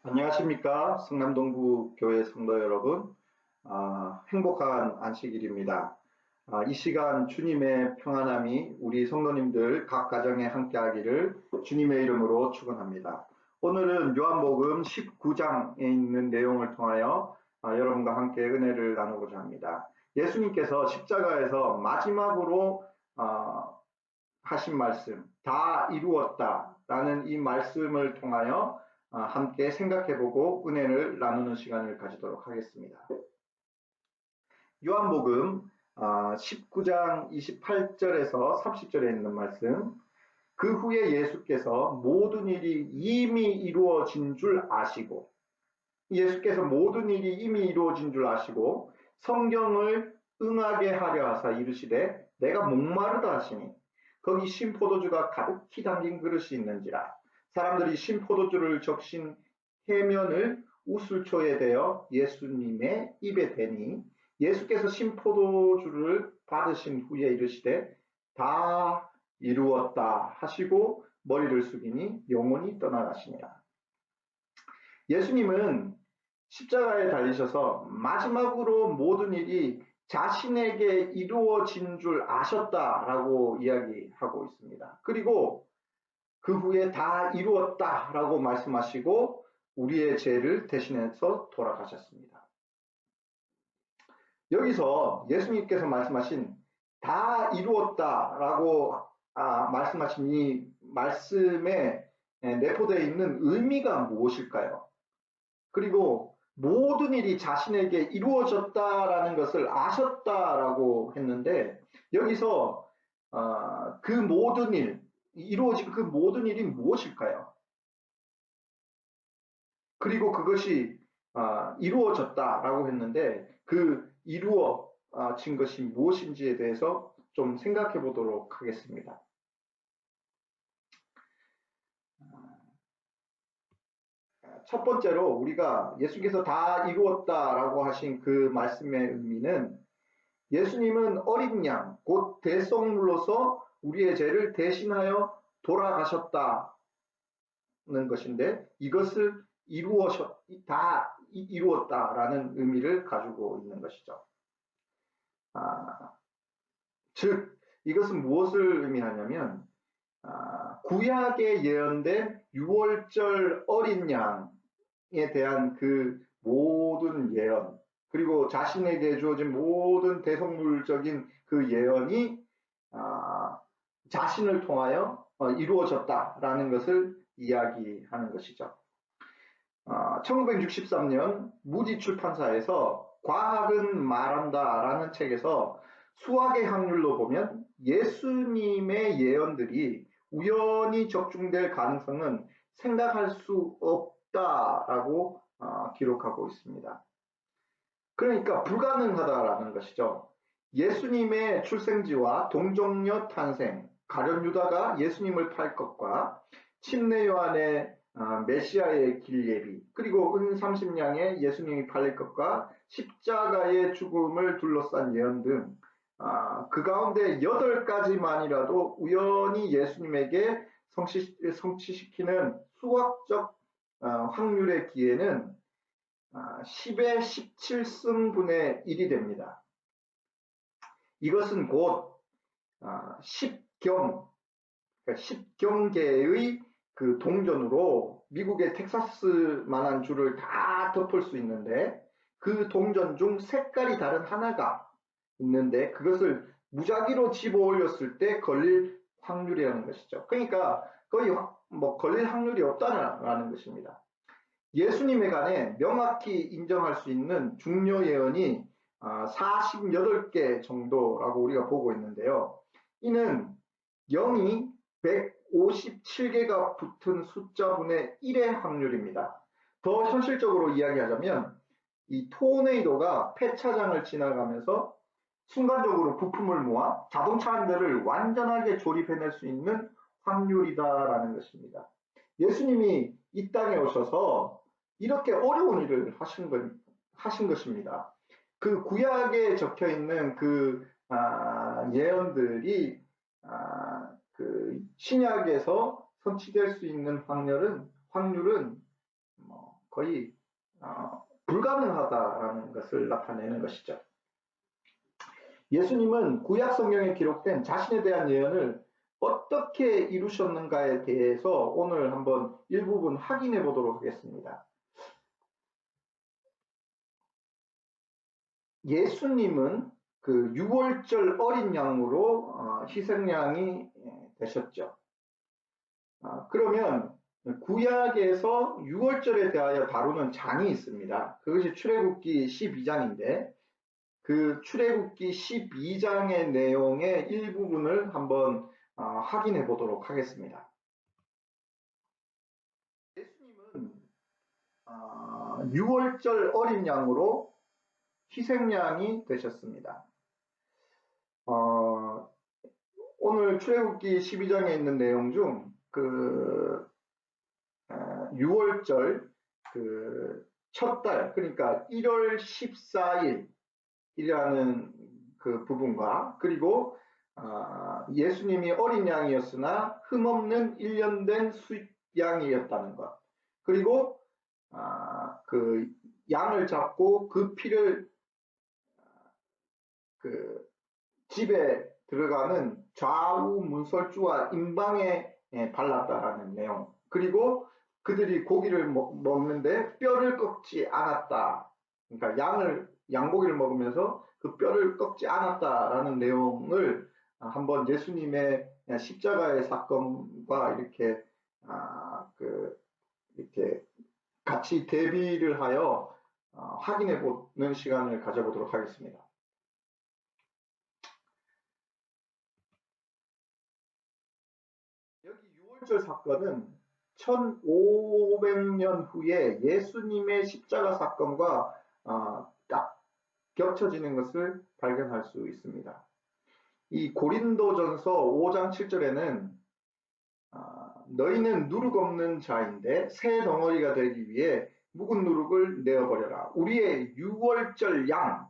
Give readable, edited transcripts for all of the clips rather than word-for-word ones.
안녕하십니까. 성남동부 교회 성도 여러분. 행복한 안식일입니다. 이 시간 주님의 평안함이 우리 성도님들 각 가정에 함께하기를 주님의 이름으로 축원합니다. 오늘은 요한복음 19장에 있는 내용을 통하여 여러분과 함께 은혜를 나누고자 합니다. 예수님께서 십자가에서 마지막으로 하신 말씀, 다 이루었다라는 이 말씀을 통하여 함께 생각해보고 은혜를 나누는 시간을 가지도록 하겠습니다. 요한복음 19장 28절에서 30절에 있는 말씀, 그 후에 예수께서 모든 일이 이미 이루어진 줄 아시고, 예수께서 모든 일이 이미 이루어진 줄 아시고 성경을 응하게 하려 하사 이르시되 내가 목마르다 하시니 거기 신포도주가 가득히 담긴 그릇이 있는지라. 사람들이 신포도주를 적신 해면을 우슬초에 대어 예수님의 입에 대니 예수께서 신포도주를 받으신 후에 이르시되 다 이루었다 하시고 머리를 숙이니 영혼이 떠나가시니라. 예수님은 십자가에 달리셔서 마지막으로 모든 일이 자신에게 이루어진 줄 아셨다라고 이야기하고 있습니다. 그리고 그 후에 다 이루었다라고 말씀하시고 우리의 죄를 대신해서 돌아가셨습니다. 여기서 예수님께서 말씀하신 다 이루었다라고 말씀하신 이 말씀에 내포되어 있는 의미가 무엇일까요? 그리고 모든 일이 자신에게 이루어졌다라는 것을 아셨다라고 했는데 여기서 그 모든 일, 이루어진 그 모든 일이 무엇일까요? 그리고 그것이 이루어졌다라고 했는데 그 이루어진 것이 무엇인지에 대해서 좀 생각해 보도록 하겠습니다. 첫 번째로 우리가 예수께서 다 이루었다라고 하신 그 말씀의 의미는 예수님은 어린 양, 곧 대속물로서 우리의 죄를 대신하여 돌아가셨다는 것인데 이것을 다 이루었다라는 의미를 가지고 있는 것이죠. 즉 이것은 무엇을 의미하냐면 구약에 예언된 6월절 어린 양에 대한 그 모든 예언 그리고 자신에게 주어진 모든 대속물적인 그 예언이 자신을 통하여 이루어졌다라는 것을 이야기하는 것이죠. 1963년 무디 출판사에서 과학은 말한다라는 책에서 수학의 확률로 보면 예수님의 예언들이 우연히 적중될 가능성은 생각할 수 없다라고 기록하고 있습니다. 그러니까 불가능하다라는 것이죠. 예수님의 출생지와 동정녀 탄생, 가룟 유다가 예수님을 팔 것과 침례 요한의 메시아의 길 예비, 그리고 은 30냥에 예수님이 팔릴 것과 십자가의 죽음을 둘러싼 예언 등 그 가운데 8가지만이라도 우연히 예수님에게 성취시키는 수학적 확률의 기회는 10의 17승분의 1이 됩니다. 이것은 곧 10경계의 그 동전으로 미국의 텍사스만한 주를 다 덮을 수 있는데 그 동전 중 색깔이 다른 하나가 있는데 그것을 무작위로 집어 올렸을 때 걸릴 확률이라는 것이죠. 그러니까 거의 걸릴 확률이 없다는 것입니다. 예수님에 관해 명확히 인정할 수 있는 중요 예언이 48개 정도라고 우리가 보고 있는데요. 이는 0이 157개가 붙은 숫자분의 1의 확률입니다. 더 현실적으로 이야기하자면 이 토네이도가 폐차장을 지나가면서 순간적으로 부품을 모아 자동차 한 대를 완전하게 조립해낼 수 있는 확률이다라는 것입니다. 예수님이 이 땅에 오셔서 이렇게 어려운 일을 하신 것입니다. 그 구약에 적혀 있는 그 예언들이 그 신약에서 성취될 수 있는 확률은 거의 불가능하다라는 것을 나타내는 것이죠. 예수님은 구약 성경에 기록된 자신에 대한 예언을 어떻게 이루셨는가에 대해서 오늘 한번 일부분 확인해 보도록 하겠습니다. 예수님은 그 6월절 어린 양으로 희생양이 되셨죠. 그러면 구약에서 6월절에 대하여 다루는 장이 있습니다. 그것이 출애굽기 12장인데 그 출애굽기 12장의 내용의 일부분을 한번 확인해 보도록 하겠습니다. 예수님은 6월절 어린 양으로 희생양이 되셨습니다. 오늘 출애굽기 12장에 있는 내용 중 그 6월절 그 첫 달, 그러니까 1월 14일이라는 그 부분과 그리고 예수님이 어린 양이었으나 흠없는 1년 된 수양이었다는 것, 그리고 그 양을 잡고 그 피를 그 집에 들어가는 좌우 문설주와 임방에 발랐다라는 내용, 그리고 그들이 고기를 먹는데 뼈를 꺾지 않았다. 그러니까 양고기를 먹으면서 그 뼈를 꺾지 않았다라는 내용을 한번 예수님의 십자가의 사건과 이렇게 이렇게 같이 대비를 하여 확인해 보는 시간을 가져보도록 하겠습니다. 여기 6월절 사건은 1500년 후에 예수님의 십자가 사건과 딱 겹쳐지는 것을 발견할 수 있습니다. 이 고린도전서 5장 7절에는 너희는 누룩 없는 자인데 새 덩어리가 되기 위해 묵은 누룩을 내어버려라. 우리의 6월절 양,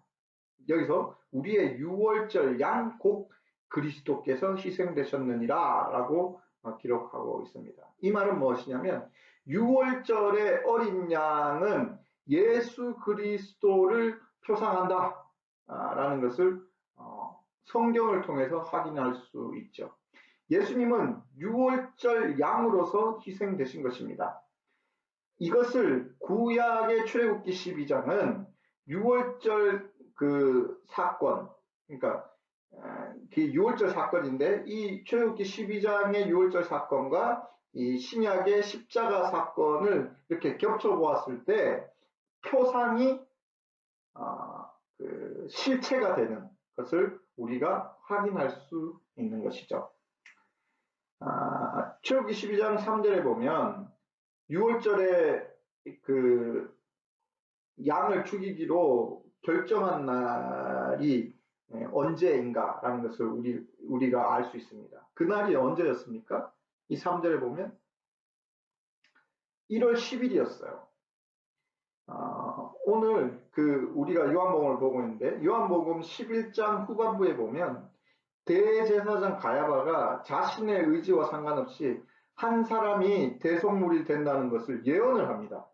여기서 우리의 6월절 양 곧 그리스도께서 희생되셨느니라 라고 기록하고 있습니다. 이 말은 무엇이냐면 6월절의 어린 양은 예수 그리스도를 표상한다 라는 것을 성경을 통해서 확인할 수 있죠. 예수님은 6월절 양으로서 희생되신 것입니다. 이것을 구약의 출애굽기 12장은 6월절 그 사건, 그러니까 그 6월절 사건인데 이 출애굽기 12장의 6월절 사건과 이 신약의 십자가 사건을 이렇게 겹쳐 보았을 때 표상이 그 실체가 되는 것을 우리가 확인할 수 있는 것이죠. 출애굽기 12장 3절에 보면 6월절에 그 양을 죽이기로 결정한 날이 언제인가라는 것을 우리가 알 수 있습니다. 그날이 언제였습니까? 이 3절에 보면 1월 10일이었어요. 오늘 우리가 요한복음을 보고 있는데 요한복음 11장 후반부에 보면 대제사장 가야바가 자신의 의지와 상관없이 한 사람이 대속물이 된다는 것을 예언을 합니다.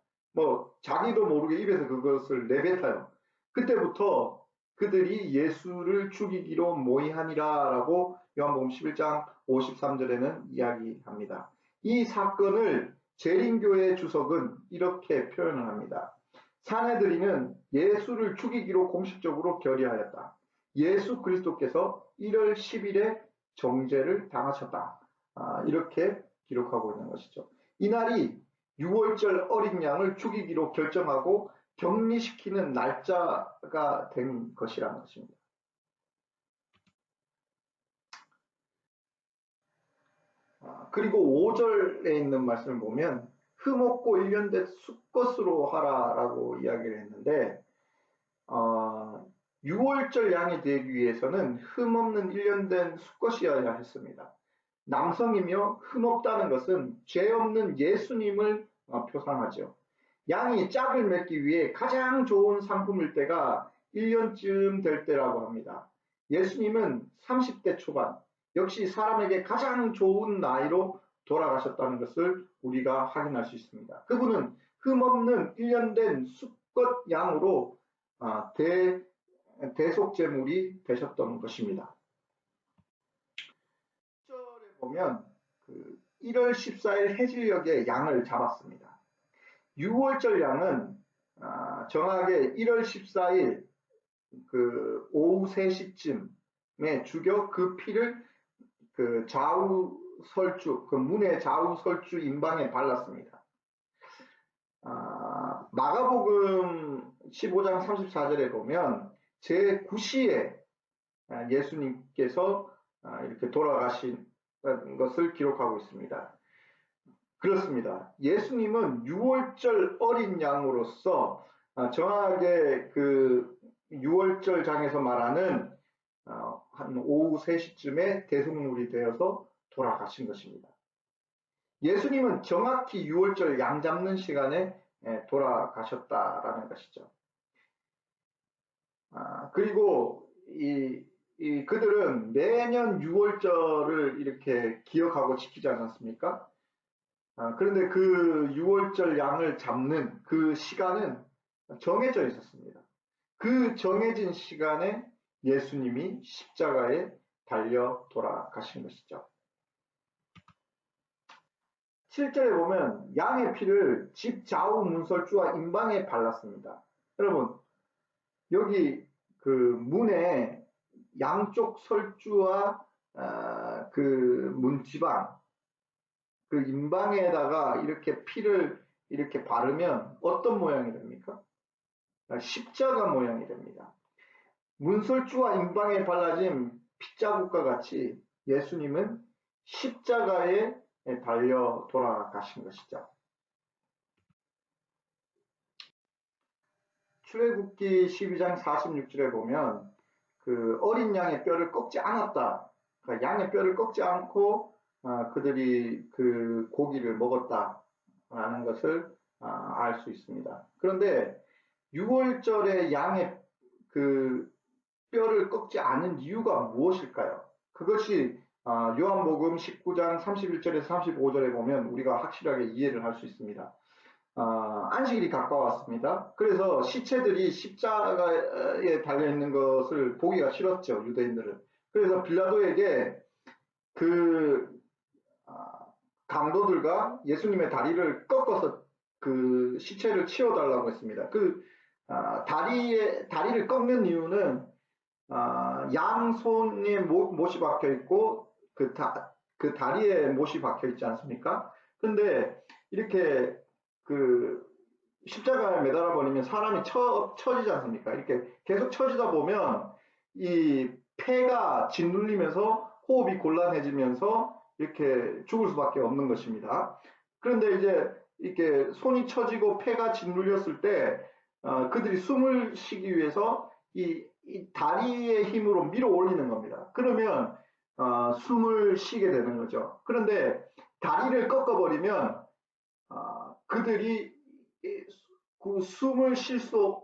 자기도 모르게 입에서 그것을 내뱉어요. 그때부터 그들이 예수를 죽이기로 모의하니라 라고 요한복음 11장 53절에는 이야기합니다. 이 사건을 재림교회 주석은 이렇게 표현을 합니다. 사내들이는 예수를 죽이기로 공식적으로 결의하였다. 예수 그리스도께서 1월 10일에 정죄를 당하셨다. 이렇게 기록하고 있는 것이죠. 이날이 6월절 어린 양을 죽이기로 결정하고 격리시키는 날짜가 된 것이라는 것입니다. 그리고 5절에 있는 말씀을 보면 흠없고 1년 된 수컷으로 하라라고 이야기를 했는데 6월절 양이 되기 위해서는 흠없는 1년 된 수컷이어야 했습니다. 남성이며 흠없다는 것은 죄 없는 예수님을 표상하죠. 양이 짝을 맺기 위해 가장 좋은 상품일 때가 1년쯤 될 때라고 합니다. 예수님은 30대 초반, 역시 사람에게 가장 좋은 나이로 돌아가셨다는 것을 우리가 확인할 수 있습니다. 그분은 흠없는 1년 된 수컷 양으로 대속제물이 되셨던 것입니다. 1절에 보면 1월 14일 해질녘에 양을 잡았습니다. 6월절 양은 정확하게 1월 14일 오후 3시쯤에 죽여 그 피를 좌우 설주, 문의 좌우 설주 임방에 발랐습니다. 마가복음 15장 34절에 보면 제9시에 예수님께서 이렇게 돌아가신 것을 기록하고 있습니다. 그렇습니다. 예수님은 6월절 어린 양으로서 정확하게 6월절 장에서 말하는 한 오후 3시쯤에 대속물이 되어서 돌아가신 것입니다. 예수님은 정확히 6월절 양 잡는 시간에 돌아가셨다라는 것이죠. 그리고 그들은 매년 6월절을 이렇게 기억하고 지키지 않았습니까? 그런데 그 6월절 양을 잡는 그 시간은 정해져 있었습니다. 그 정해진 시간에 예수님이 십자가에 달려 돌아가신 것이죠. 7절에 보면 양의 피를 집 좌우 문설주와 임방에 발랐습니다. 여러분, 여기 문에 양쪽 설주와 문지방, 임방에다가 이렇게 피를 이렇게 바르면 어떤 모양이 됩니까? 십자가 모양이 됩니다. 문설주와 임방에 발라진 핏자국과 같이 예수님은 십자가에 달려 돌아가신 것이죠. 출애굽기 12장 46절에 보면 어린 양의 뼈를 꺾지 않았다. 그러니까 양의 뼈를 꺾지 않고 그들이 그 고기를 먹었다라는 것을 알 수 있습니다. 그런데 6월절에 양의 뼈를 꺾지 않은 이유가 무엇일까요? 그것이 요한복음 19장 31절에서 35절에 보면 우리가 확실하게 이해를 할 수 있습니다. 안식일이 가까웠습니다. 그래서 시체들이 십자가에 달려있는 것을 보기가 싫었죠, 유대인들은. 그래서 빌라도에게 강도들과 예수님의 다리를 꺾어서 그 시체를 치워달라고 했습니다. 다리를 꺾는 이유는 양손에 못이 박혀 있고 그 다리에 못이 박혀 있지 않습니까? 근데 이렇게 십자가에 매달아 버리면 사람이 처지지 않습니까? 이렇게 계속 처지다 보면 이 폐가 짓눌리면서 호흡이 곤란해지면서 이렇게 죽을 수밖에 없는 것입니다. 그런데 이제 이렇게 손이 처지고 폐가 짓눌렸을 때 그들이 숨을 쉬기 위해서 이 다리의 힘으로 밀어 올리는 겁니다. 그러면 숨을 쉬게 되는 거죠. 그런데 다리를 꺾어버리면 그들이 숨을 쉴 수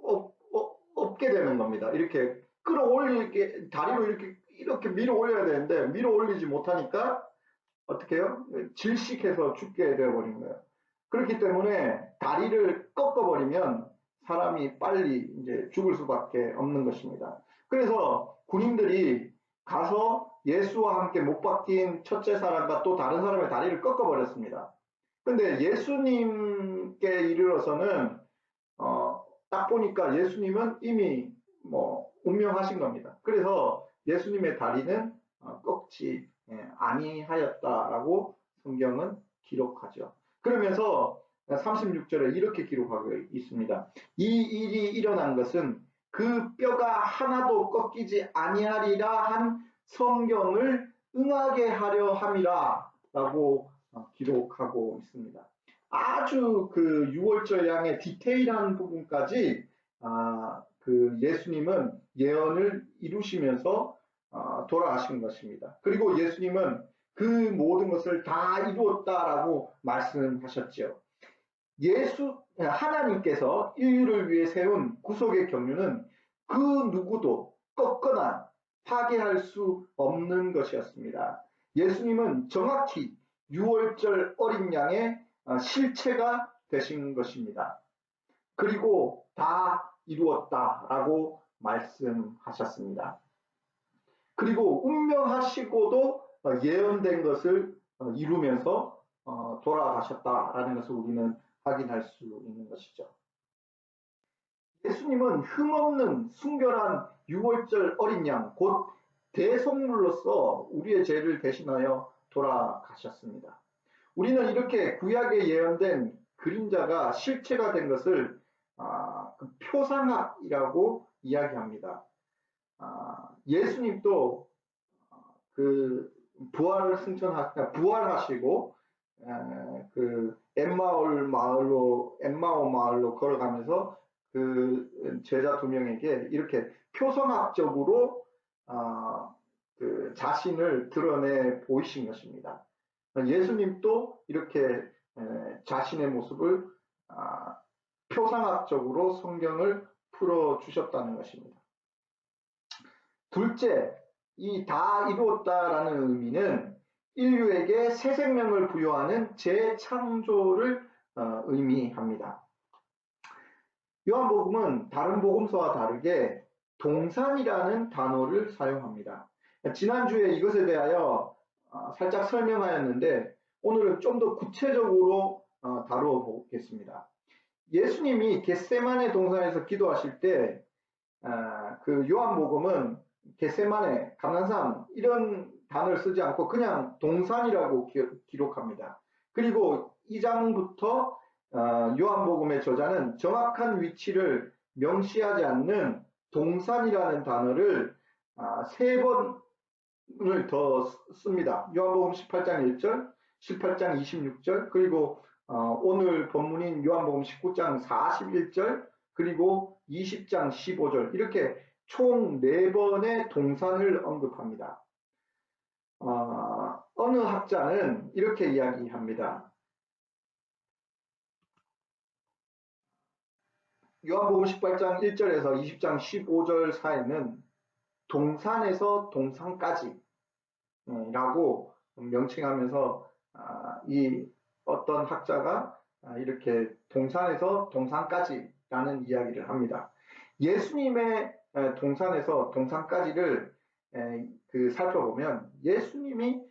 없게 되는 겁니다. 이렇게 끌어올리게 다리로 이렇게 밀어 올려야 되는데 밀어 올리지 못하니까 어떻게 해요? 질식해서 죽게 되어버린 거예요. 그렇기 때문에 다리를 꺾어버리면 사람이 빨리 이제 죽을 수밖에 없는 것입니다. 그래서 군인들이 가서 예수와 함께 못 박힌 첫째 사람과 또 다른 사람의 다리를 꺾어버렸습니다. 근데 예수님께 이르러서는 딱 보니까 예수님은 이미 운명하신 겁니다. 그래서 예수님의 다리는 꺾지 아니하였다라고 성경은 기록하죠. 그러면서 36절에 이렇게 기록하고 있습니다. 이 일이 일어난 것은 그 뼈가 하나도 꺾이지 아니하리라 한 성경을 응하게 하려 함이라 라고 기록하고 있습니다. 아주 6월절 양의 디테일한 부분까지 예수님은 예언을 이루시면서 돌아가신 것입니다. 그리고 예수님은 그 모든 것을 다 이루었다라고 말씀하셨죠. 하나님께서 인류를 위해 세운 구속의 경륜은 그 누구도 꺾거나 파괴할 수 없는 것이었습니다. 예수님은 정확히 6월절 어린 양의 실체가 되신 것입니다. 그리고 다 이루었다라고 말씀하셨습니다. 그리고 운명하시고도 예언된 것을 이루면서 돌아가셨다라는 것을 우리는 확인할 수 있는 것이죠. 예수님은 흠없는 순결한 6월절 어린 양, 곧 대속물로서 우리의 죄를 대신하여 돌아가셨습니다. 우리는 이렇게 구약에 예언된 그림자가 실체가 된 것을 그 표상학이라고 이야기합니다. 예수님도 그 부활하시고 그 엠마오 마을로 걸어가면서 그 제자 2명에게 이렇게 표상학적으로 그 자신을 드러내 보이신 것입니다. 예수님도 이렇게 자신의 모습을 표상학적으로 성경을 풀어 주셨다는 것입니다. 둘째, 이 다 이루었다라는 의미는 인류에게 새 생명을 부여하는 재창조를 의미합니다. 요한복음은 다른 복음서와 다르게 동산이라는 단어를 사용합니다. 지난주에 이것에 대하여 살짝 설명하였는데 오늘은 좀 더 구체적으로 다루어 보겠습니다. 예수님이 겟세마네 동산에서 기도하실 때 그 요한복음은 겟세마네, 감난산 이런 단어를 쓰지 않고 그냥 동산이라고 기록합니다. 그리고 2장부터 요한복음의 저자는 정확한 위치를 명시하지 않는 동산이라는 단어를 3번을 더 씁니다. 요한복음 18장 1절, 18장 26절, 그리고 오늘 본문인 요한복음 19장 41절, 그리고 20장 15절 이렇게 총 4번의 동산을 언급합니다. 어느 학자는 이렇게 이야기합니다. 요한복음 18장 1절에서 20장 15절 사이는 동산에서 동산까지 라고 명칭하면서 이 어떤 학자가 이렇게 동산에서 동산까지 라는 이야기를 합니다. 예수님의 동산에서 동산까지를 살펴보면 예수님이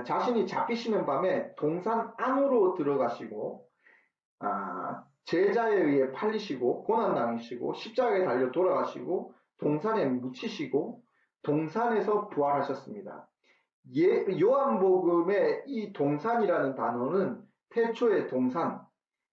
자신이 잡히시는 밤에 동산 안으로 들어가시고 제자에 의해 팔리시고 고난당하시고 십자가에 달려 돌아가시고 동산에 묻히시고 동산에서 부활하셨습니다. 요한복음의 이 동산이라는 단어는 태초의 동산,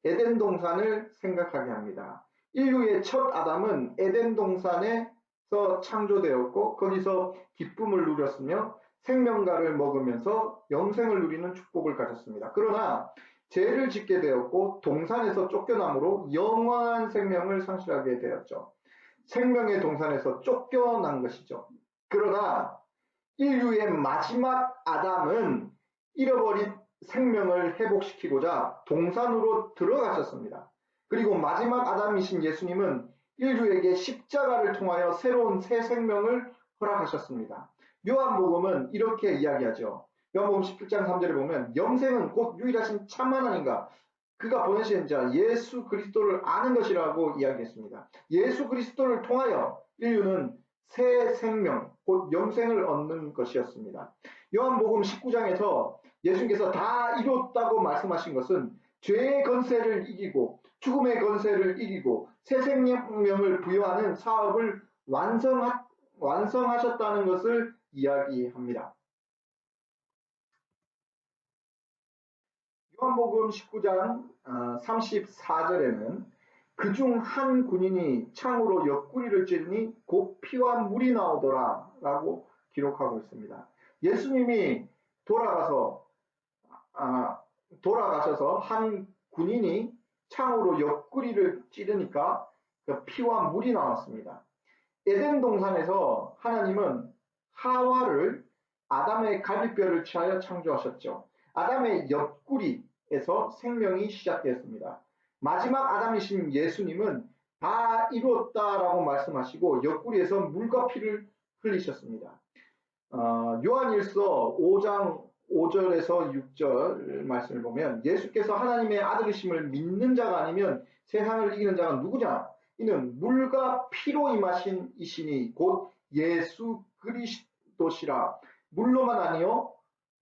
에덴 동산을 생각하게 합니다. 인류의 첫 아담은 에덴 동산에서 창조되었고 거기서 기쁨을 누렸으며 생명과를 먹으면서 영생을 누리는 축복을 가졌습니다. 그러나 죄를 짓게 되었고 동산에서 쫓겨남으로 영원한 생명을 상실하게 되었죠. 생명의 동산에서 쫓겨난 것이죠. 그러나 인류의 마지막 아담은 잃어버린 생명을 회복시키고자 동산으로 들어가셨습니다. 그리고 마지막 아담이신 예수님은 인류에게 십자가를 통하여 새로운 새 생명을 허락하셨습니다. 요한복음은 이렇게 이야기하죠. 요한복음 17장 3절에 보면 영생은 곧 유일하신 참 하나님과 그가 보내신 자 예수 그리스도를 아는 것이라고 이야기했습니다. 예수 그리스도를 통하여 인류는 새 생명, 곧 영생을 얻는 것이었습니다. 요한복음 19장에서 예수님께서 다 이뤘다고 말씀하신 것은 죄의 권세를 이기고 죽음의 권세를 이기고 새 생명을 부여하는 사업을 완성하셨다는 것을 이야기합니다. 요한복음 19장 34절에는 그중 한 군인이 창으로 옆구리를 찌르니 곧 피와 물이 나오더라 라고 기록하고 있습니다. 예수님이 돌아가셔서 한 군인이 창으로 옆구리를 찌르니까 그 피와 물이 나왔습니다. 에덴 동산에서 하나님은 하와를 아담의 갈비뼈를 취하여 창조하셨죠. 아담의 옆구리에서 생명이 시작되었습니다. 마지막 아담이신 예수님은 다 이루었다라고 말씀하시고 옆구리에서 물과 피를 흘리셨습니다. 요한일서 5장 5절에서 6절 말씀을 보면 예수께서 하나님의 아들이심을 믿는 자가 아니면 세상을 이기는 자가 누구냐? 이는 물과 피로 임하신 이시니 곧 예수 그리스도시라. 물로만 아니요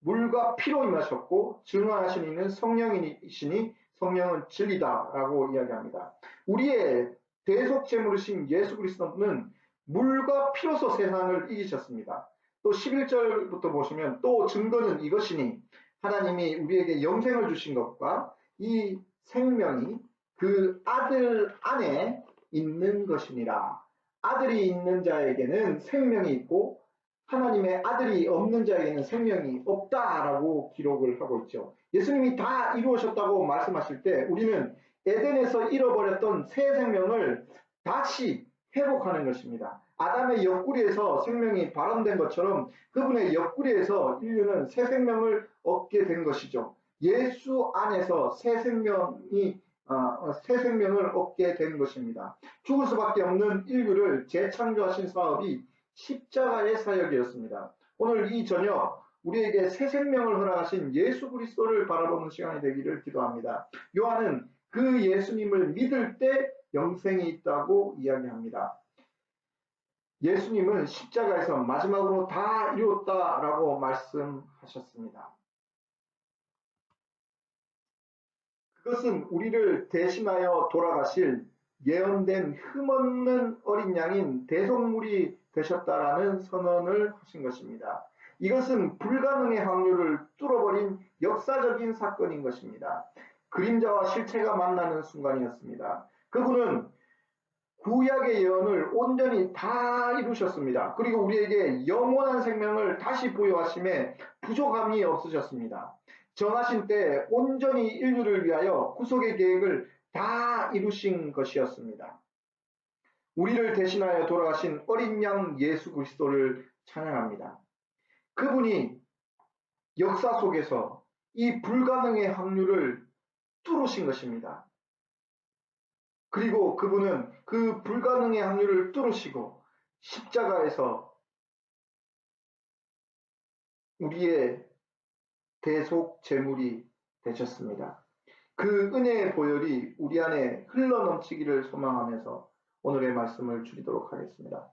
물과 피로 임하셨고 증언하신 이는 성령이시니 성령은 진리다라고 이야기합니다. 우리의 대속제물이신 예수 그리스도는 물과 피로서 세상을 이기셨습니다. 또 11절부터 보시면 또 증거는 이것이니 하나님이 우리에게 영생을 주신 것과 이 생명이 그 아들 안에 있는 것이니라. 아들이 있는 자에게는 생명이 있고 하나님의 아들이 없는 자에게는 생명이 없다라고 기록을 하고 있죠. 예수님이 다 이루어졌다고 말씀하실 때 우리는 에덴에서 잃어버렸던 새 생명을 다시 회복하는 것입니다. 아담의 옆구리에서 생명이 발원된 것처럼 그분의 옆구리에서 인류는 새 생명을 얻게 된 것이죠. 예수 안에서 새 생명을 얻게 된 것입니다. 죽을 수밖에 없는 인류를 재창조하신 사업이 십자가의 사역이었습니다. 오늘 이 저녁 우리에게 새 생명을 허락하신 예수 그리스도를 바라보는 시간이 되기를 기도합니다. 요한은 그 예수님을 믿을 때 영생이 있다고 이야기합니다. 예수님은 십자가에서 마지막으로 다 이루었다라고 말씀하셨습니다. 그것은 우리를 대신하여 돌아가실 예언된 흠없는 어린 양인 대속물이 되셨다라는 선언을 하신 것입니다. 이것은 불가능의 확률을 뚫어버린 역사적인 사건인 것입니다. 그림자와 실체가 만나는 순간이었습니다. 그분은 구약의 예언을 온전히 다 이루셨습니다. 그리고 우리에게 영원한 생명을 다시 부여하심에 부족함이 없으셨습니다. 정하신 때 온전히 인류를 위하여 구속의 계획을 다 이루신 것이었습니다. 우리를 대신하여 돌아가신 어린 양 예수 그리스도를 찬양합니다. 그분이 역사 속에서 이 불가능의 확률을 뚫으신 것입니다. 그리고 그분은 그 불가능의 확률을 뚫으시고 십자가에서 우리의 대속 제물이 되셨습니다. 그 은혜의 보혈이 우리 안에 흘러넘치기를 소망하면서 오늘의 말씀을 줄이도록 하겠습니다.